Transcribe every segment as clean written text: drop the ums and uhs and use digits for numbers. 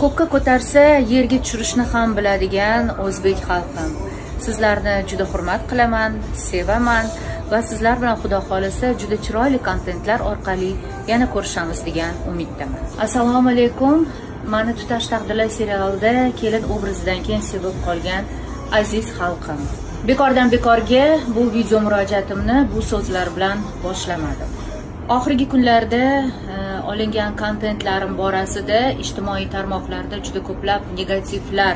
Ko'kka ko'tarsa yerga tushirishni ham biladigan o'zbek xalqim. Sizlarni juda hurmat qilaman, sevaman va sizlar bilan Xudo xolisa juda chiroyli kontentlar orqali yana ko'rishamiz degan umiddaman. Assalomu alaykum. Mani Tutash taqdirlar serialida kelin obrazidan keyin sevib qolgan aziz xalqim. Bekordan bekorga bu video murojaatimni bu so'zlar bilan boshlamadim. Oxirgi kunlarda olingan kontentlarim borasida ijtimoiy tarmoqlarda juda ko'plab negativlar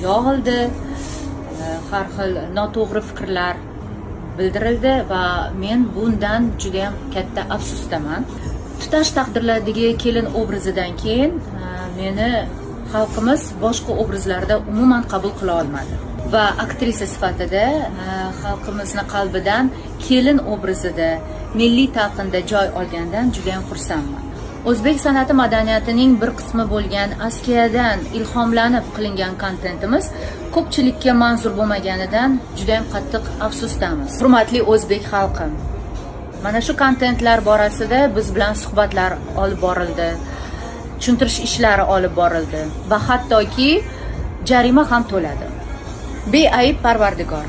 yog'ildi. Har xil noto'g'ri fikrlar bildirildi va men bundan juda ham katta afsusdaman. Tutash taqdirlardagi kelin obrazidan keyin meni xalqimiz boshqa obrazlarda umuman qabul qila olmadi. Va aktrisa sifatida xalqimizni qalbidan kelin obrazida milliy talqinda joy olgandan juda ham xursandman. O'zbek san'ati madaniyatining bir qismi bo'lgan askiyadan ilhomlanib qilingan kontentimiz ko'pchilikka manzur bo'lmaganidan juda ham qattiq afsusdamiz. Hurmatli o'zbek xalqim, mana shu kontentlar borasida biz bilan suhbatlar olib borildi, tushuntirish ishlari olib borildi va hattoki jarima ham to'ladi. Beayb Parvardigor,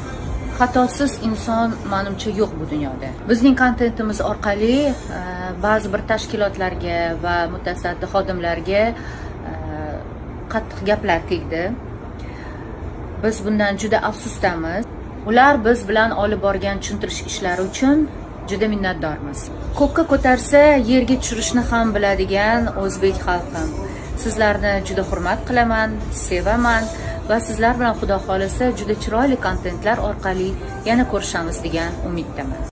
xatosiz inson menimcha yo'q bu dunyoda. Bizning kontentimiz orqali ba'zi bir tashkilotlarga va mutasaddi xodimlarga qattiq gaplar tegdi. Biz bundan juda afsusdamiz. Ular biz bilan olib borgan tushuntirish ishlari uchun juda minnatdormiz. Ko'kka ko'tarsa yerga tushirishni ham biladigan o'zbek xalqim. Sizlarni juda hurmat qilaman, sevaman va sizlar bilan Xudo xolisa juda chiroyli kontentlar orqali yana ko'rishamiz degan umiddaman.